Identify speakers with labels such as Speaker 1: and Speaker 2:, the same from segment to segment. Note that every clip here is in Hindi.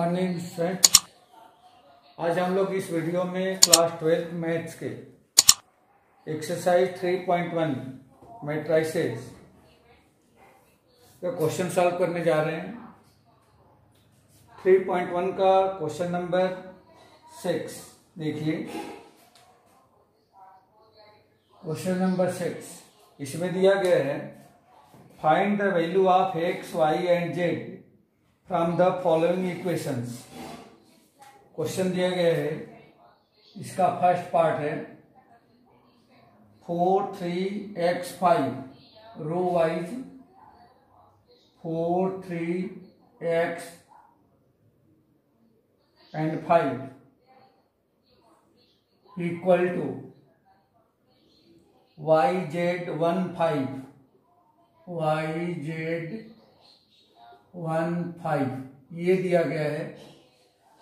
Speaker 1: Morning student. आज हम लोग इस वीडियो में क्लास 12 मैथ्स के एक्सरसाइज 3.1 मैट्रिसेस का क्वेश्चन सॉल्व करने जा रहे हैं। 3.1 का क्वेश्चन नंबर 6 देखिए। क्वेश्चन नंबर 6 इसमें दिया गया है, find the value of x y and z from the following equations. Question दिया गया है, इसका फर्स्ट पार्ट है 4 3 x 5 row wise 4 3 x and 5 equal to y z 1 5 y z 1 5 ये दिया गया है।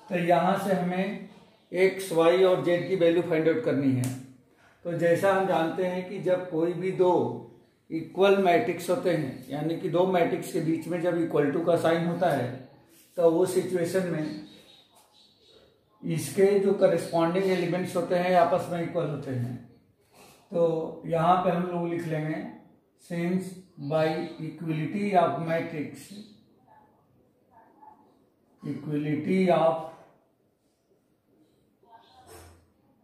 Speaker 1: तो यहाँ से हमें x y और z की वैल्यू फाइंड आउट करनी है। तो जैसा हम जानते हैं कि जब कोई भी दो इक्वल मैट्रिक्स होते हैं, यानी कि दो मैट्रिक्स के बीच में जब इक्वल टू का साइन होता है, तो वो सिचुएशन में इसके जो करस्पॉन्डिंग एलिमेंट्स होते हैं आपस में इक्वल होते हैं। तो यहाँ पे हम लोग लिख लेंगे, since bye equality of matrix, equality of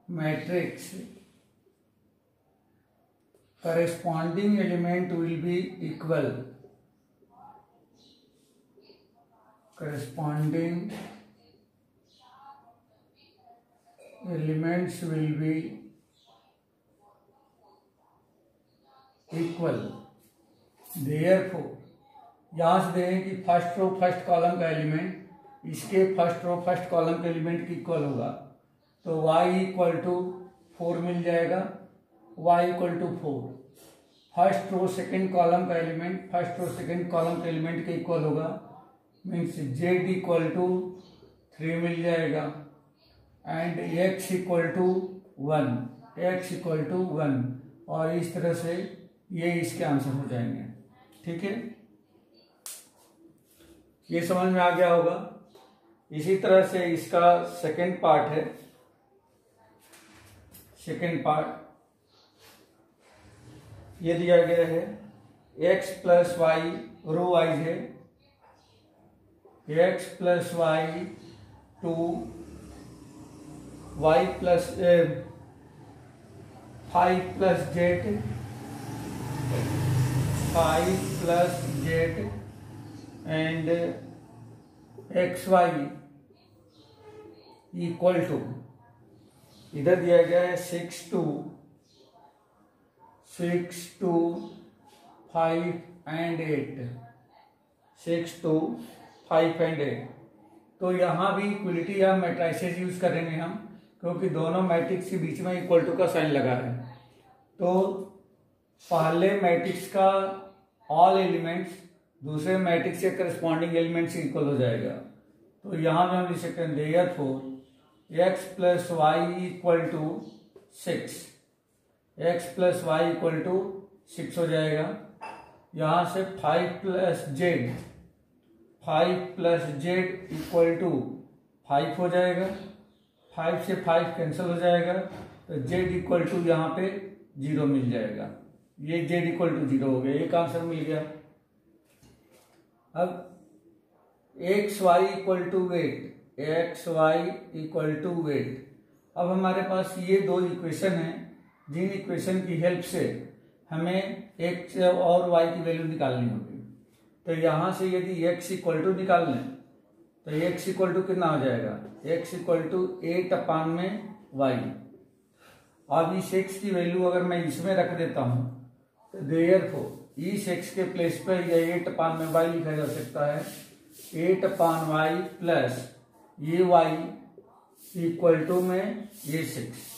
Speaker 1: matrix corresponding element will be equal, corresponding elements will be equal। therefore यहाँ से देखें कि फर्स्ट रो फर्स्ट कॉलम का एलिमेंट इसके फर्स्ट रो फर्स्ट कॉलम के एलिमेंट की इक्वल होगा। तो y इक्वल टू 4 मिल जाएगा, y equal to 4। First row second column का element first row second column के एलिमेंट के इक्वल होगा, मीन्स z इक्वल टू 3 मिल जाएगा and x equal to 1, x equal to 1। और इस तरह से ये इसके आंसर हो जाएंगे। ठीक है, ये समझ में आ गया होगा। इसी तरह से इसका सेकेंड पार्ट है, सेकेंड पार्ट ये दिया गया है, x plus y row wise है, x plus y two y plus 5 plus Z 5 plus z and x y equal to, इधर दिया गया है 6 2 5 एंड 8, 6 2 5 एंड 8। तो यहाँ भी इक्वलिटी या मैट्रिसेस यूज करेंगे हम, क्योंकि दोनों मैट्रिक्स के बीच में इक्वल टू का साइन लगा है। तो पहले मैट्रिक्स का ऑल एलिमेंट्स दूसरे मैट्रिक्स के करस्पॉन्डिंग एलिमेंट्स इक्वल हो जाएगा। तो यहाँ में हम लिख सकते हैं, therefore x plus y equal to 6, x plus y equal to 6 हो जाएगा। यहाँ से 5 plus Z, 5 plus Z equal to 5 हो जाएगा, 5 से 5 कैंसिल हो जाएगा, तो जेड इक्वल टू यहाँ पे 0 मिल जाएगा। ये जेड इक्वल टू 0 हो गया, एक आंसर मिल गया। अब x y equal to eight, x y equal to eight. अब हमारे पास ये दो इक्वेशन हैं, जिन इक्वेशन की हेल्प से हमें एक्स और वाई की वैल्यू निकालनी होगी। तो यहाँ से यदि एक्स इक्वल टू निकाल लें तो एक्स इक्वल टू कितना हो जाएगा, एक्स इक्वल टू 8 अपान में वाई। अब इस एक्स की वैल्यू अगर मैं इसमें रख देता हूँ तो देयरफॉर इस एक्स के प्लेस पर यह 8 अपान में वाई लिखा जा सकता है, 8 अपान वाई प्लस ये वाई इक्वल टू में ये 6।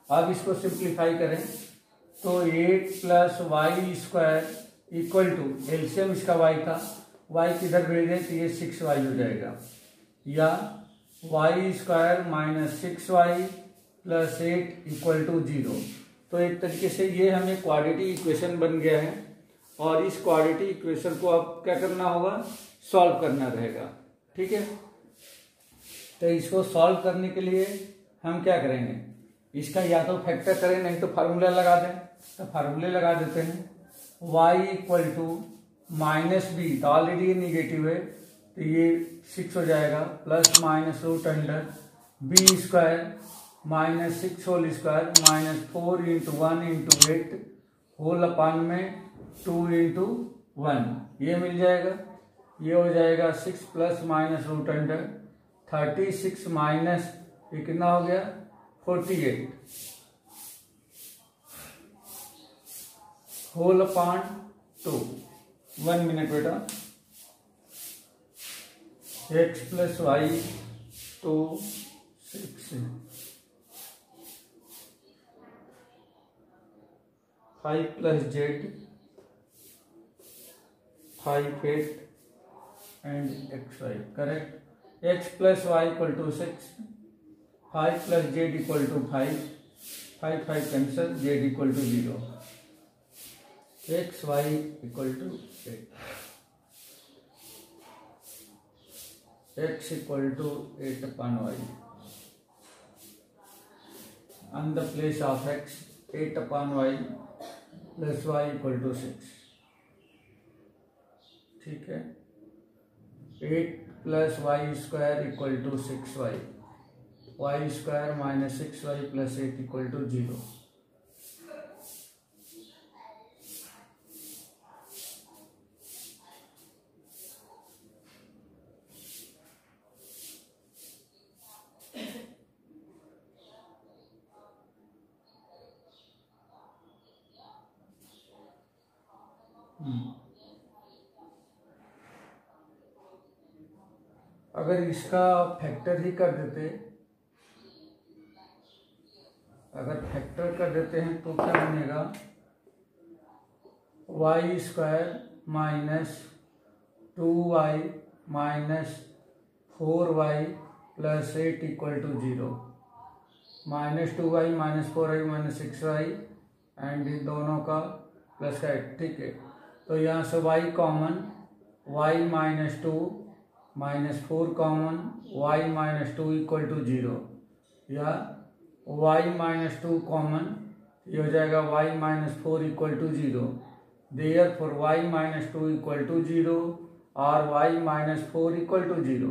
Speaker 1: अब इसको सिंप्लीफाई करें तो 8 plus y square equal to, LCM इसका वाई था, वाई किधर भेजे तो ये 6 वाई हो जाएगा, या y square minus 6 y plus 8 equal to 0। तो एक तरीके से ये हमें क्वाड्रेटिक इक्वेशन बन गया है, और इस क्वाड्रेटिक इक्वेशन को अब क्या करना होगा, सॉल्व करना रहेगा। ठीक है, तो इसको सॉल्व करने के लिए हम क्या करेंगे, इसका या तो फैक्टर करें, नहीं तो फार्मूला लगा दें। तो फार्मूले लगा देते हैं। y equal to minus b, तो ऑलरेडी ये निगेटिव है तो ये 6 हो जाएगा, plus minus root under b square minus 6 whole square minus 4 into 1 into 8 whole upon में 2 इंटू 1, ये मिल जाएगा। ये हो जाएगा 6 plus minus root under 36 minus ये कितना हो गया 48 होल अपान 2। 1 मिनट बेटा। x प्लस वाई तो 6 5 plus Z 5 8 and x y correct. x plus y equal to 6, 5 plus Z equal to 5, 5 5 cancel, जेड equal to 0, x y equal to 8, x equal to 8 upon y, on the place of x 8 upon y plus y equal to 6, ठीक है। 8 plus y square equal to 6y, y square minus 6y plus 8 equal to 0। अगर इसका फैक्टर ही कर देते, अगर फैक्टर कर देते हैं तो क्या बनेगा, y square minus 2y minus 4y plus 8 equal to 0, minus 2y minus 4y minus 6y and इन दोनों का प्लस का 8, ठीक है। तो यहाँ से y common, y minus 2 minus 4 common, y minus 2 equal to 0, या y माइनस 2 कॉमन, ये हो जाएगा y minus 4 equal to 0। Therefore y minus 2 equal to 0 और y minus 4 equal to 0,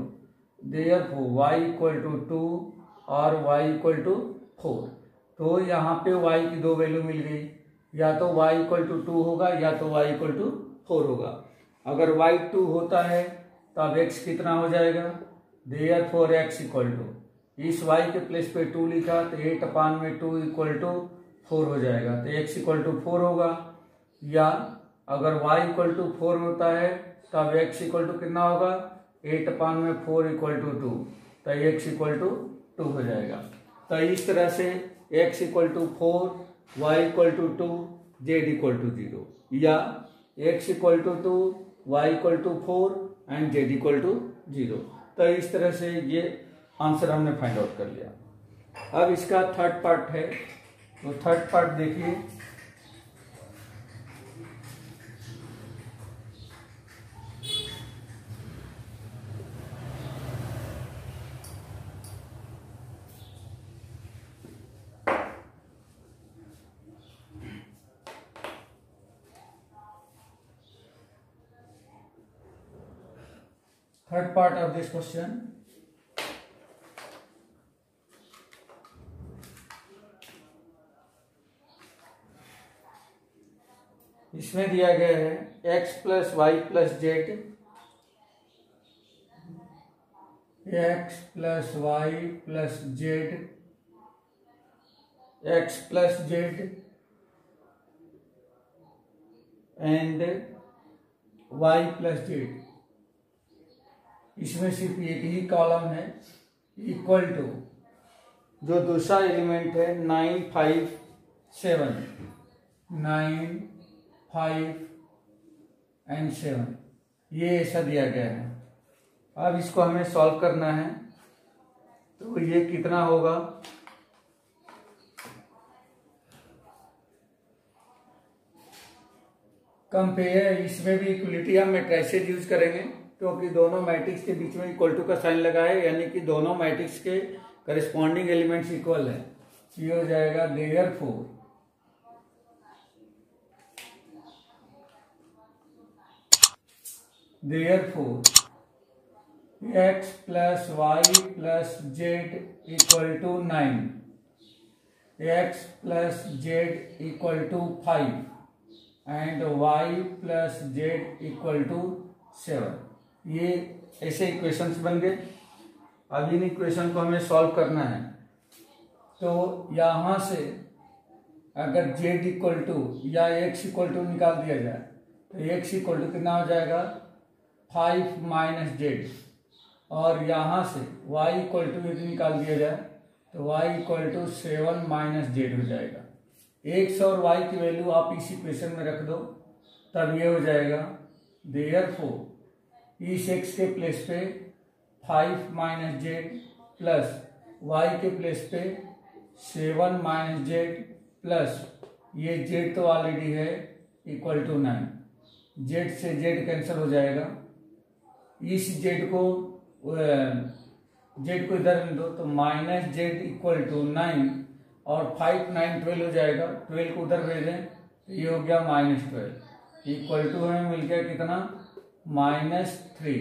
Speaker 1: therefore y equal to 2 और y इक्वल टू 4। तो यहाँ पे y की दो वैल्यू मिल गई, या तो y इक्वल टू 2 होगा या तो y इक्वल टू 4 होगा। अगर y 2 होता है तब x कितना हो जाएगा, देयरफॉर x इक्वल टू, इस y के प्लेस पे 2 लिखा तो 8 अपान में 2 इक्वल टू 4 हो जाएगा, तो x इक्वल टू 4 होगा। या अगर y इक्वल टू 4 होता है तब x इक्वल टू कितना होगा, 8 अपान में 4 इक्वल टू 2, तो x इक्वल टू 2 हो जाएगा। तो इस तरह से x equal to 4, y equal to 2, z equal to 0, या x equal to 2, y equal to 4 and z equal to 0। तो इस तरह से ये आंसर हमने फाइंड आउट कर लिया। अब इसका थर्ड पार्ट है, तो थर्ड पार्ट देखिए। Third part of this question, इसमें दिया गया है x plus y plus z, x plus y plus z, x plus z and y plus z. इसमें सिर्फ एक ही कॉलम है, इक्वल टू जो दूसरा एलिमेंट है 9 5 7, 9 5 एंड 7, ये ऐसा दिया गया है। अब इसको हमें सॉल्व करना है, तो ये कितना होगा, कंपेयर, इसमें भी इक्वलिटी हम मैट्रिसेस यूज करेंगे। क्योंकि दोनों मैट्रिक्स के बीच में इक्वल टू का साइन लगा है, यानी कि दोनों मैट्रिक्स के करस्पॉन्डिंग एलिमेंट्स इक्वल है। ये हो जाएगा therefore x plus y plus Z equal to 9, x plus Z equal to 5 and y plus Z equal to 7। ये ऐसे इक्वेशंस बन गए। अब इन इक्वेशन को हमें सॉल्व करना है। तो यहाँ से अगर z इक्वल टू या x इक्वल टू निकाल दिया जाए तो x इक्वल टू कितना हो जाएगा 5 माइनस जेड, और यहाँ से y इक्वल टू यदि निकाल दिया जाए तो y equal to 7 minus z हो जाएगा। x और y की वैल्यू आप इस इक्वेशन में रख दो, तब ये हो जाएगा देयरफॉर इस x के प्लेस पे 5 माइनस जेड प्लस y के प्लेस पे 7 माइनस जेड प्लस ये z तो ऑलरेडी है इक्वल टू 9, z से z कैंसिल हो जाएगा। इस z को इधर में दो तो माइनस जेड इक्वल टू 9 और 5 9 12 हो जाएगा। 12 को उधर भेजें तो ये हो गया -12 इक्वल टू हमें मिल गया कितना -3।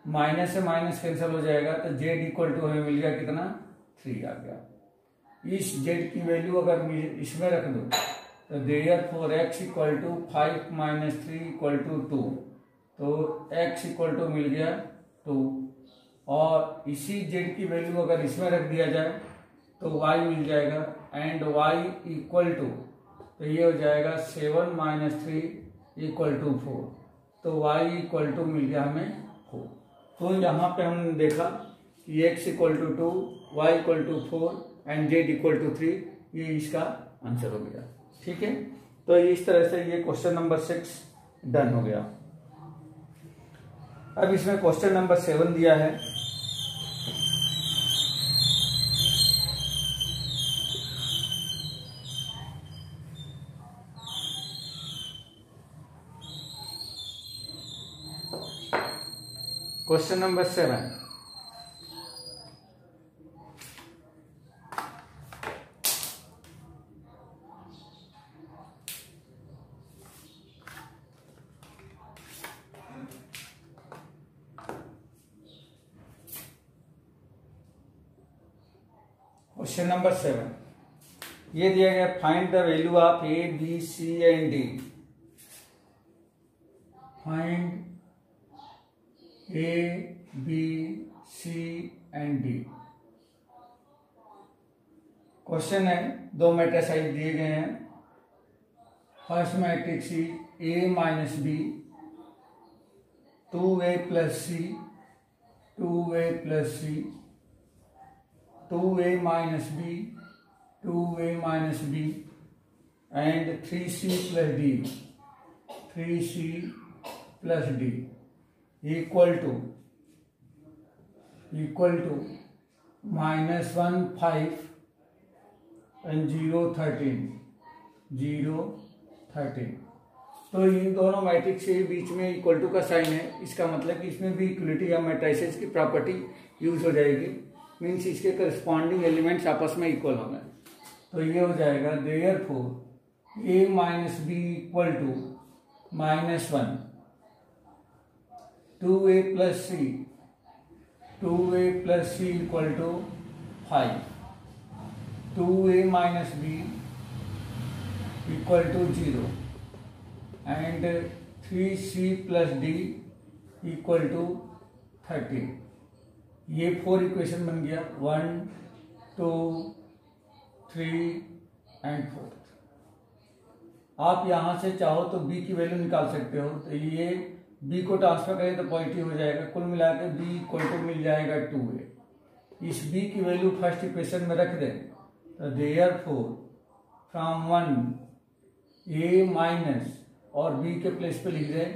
Speaker 1: माइनस से माइनस कैंसिल हो जाएगा तो जेड इक्वल टू हमें मिल गया कितना 3 आ गया। इस जेड की वैल्यू अगर इसमें रख दो तो therefore x equal to 5 minus 3 equal to 2, तो x इक्वल टू मिल गया 2, और इसी z की वैल्यू अगर इसमें रख दिया जाए तो y मिल जाएगा एंड y इक्वल टू, तो ये हो जाएगा 7 माइनस 3 इक्वल टू 4, तो y इक्वल टू मिल गया हमें 4। तो यहाँ पे हमने देखा कि x equal to 2, y equal to 4 and z equal to 3, ये इसका आंसर हो गया। ठीक है, तो इस तरह से ये क्वेश्चन नंबर 6 डन हो गया। अब इसमें क्वेश्चन नंबर 7 दिया है। क्वेश्चन नंबर 7, क्वेश्चन नंबर 7 ये दिया गया, find the value of a b c and d. Find a b c and d. Question है, दो मैट्रिक्स दिए गए हैं। First matrix a minus b 2a plus c 2a plus c 2a minus b 2a minus b and 3c plus d 3c plus d equal to -1 5 and 0 13 0 13। तो इन दोनों मैट्रिक्स के बीच में इक्वल टू का साइन है, इसका मतलब कि इसमें भी इक्वलिटी या मैट्रिसेस की प्रॉपर्टी यूज हो जाएगी, मीन्स इसके करस्पॉन्डिंग एलिमेंट्स आपस में इक्वल होंगे। तो ये हो जाएगा therefore a minus b equal to -1 2a plus c 2a plus c equal to 5 2a minus b equal to 0 and 3c plus d equal to 13। ये 4 इक्वेशन बन गया, 1 2 3 एंड 4। आप यहां से चाहो तो b की वैल्यू निकाल सकते हो, तो ये b को ट्रांसफर करें तो पॉजिटिव हो जाएगा, कुल मिला के b इक्वल टू मिल जाएगा 2a। इस b की वैल्यू फर्स्ट इक्वेशन में रख दें तो देयरफॉर फ्रॉम 1 a माइनस और b के प्लेस पे लिख दें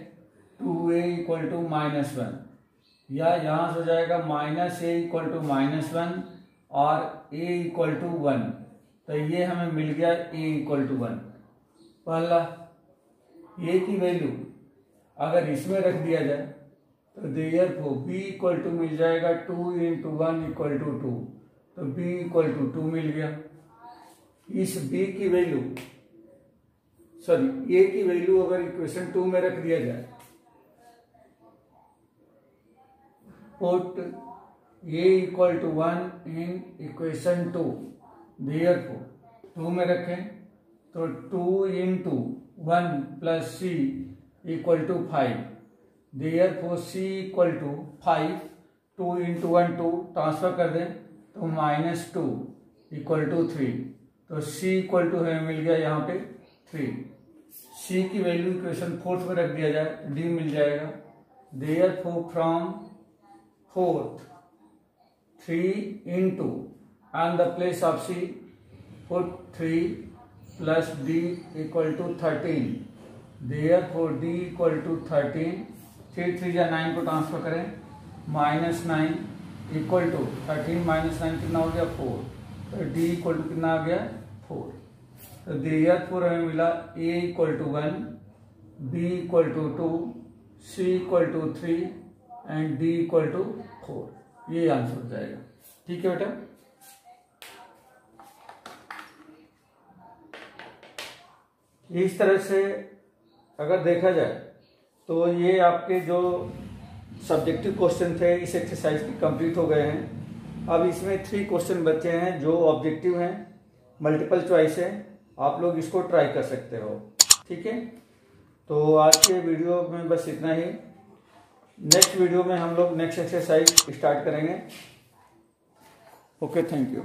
Speaker 1: 2a इक्वल टू -1, या यहाँ से हो जाएगा -a इक्वल टू -1 और a इक्वल टू 1, तो ये हमें मिल गया a इक्वल टू 1। पहला a की वैल्यू अगर इसमें रख दिया जाए तो देयरफॉर b इक्वल टू मिल जाएगा 2 इंटू 1 इक्वल टू 2, तो b इक्वल टू 2 मिल गया। इस b की वैल्यू a की वैल्यू अगर इक्वेशन 2 में रख दिया जाए, put a equal to 1 in equation 2, therefore 2 में रखें तो 2 into 1 plus c equal to 5, therefore c equal to 5, 2 into 1 2 transfer कर दें तो -2 इक्वल टू 3, तो c इक्वल टू हमें मिल गया यहाँ पे 3। c की वैल्यू इक्वेशन 4 में रख दिया जाए, d मिल जाएगा। Therefore from 4th 3 into on the place of c put 3 plus d equal to 13, therefore d equal to 13, 3 3 या 9 को ट्रांसफर करें, -9 इक्वल टू 13 माइनस 9 कितना हो गया 4, तो d इक्वल टू कितना आ गया 4। तो देयरफॉर हमें मिला a equal to 1, b equal to 2, c equal to 3 and d equal to 4। ये आंसर हो जाएगा। ठीक है बेटा, इस तरह से अगर देखा जाए तो ये आपके जो सब्जेक्टिव क्वेश्चन थे इस एक्सरसाइज के कंप्लीट हो गए हैं। अब इसमें 3 क्वेश्चन बचे हैं जो ऑब्जेक्टिव हैं, मल्टीपल चॉइस है, आप लोग इसको ट्राई कर सकते हो। ठीक है, तो आज के वीडियो में बस इतना ही। नेक्स्ट वीडियो में हम लोग नेक्स्ट एक्सरसाइज स्टार्ट करेंगे। Okay, thank you.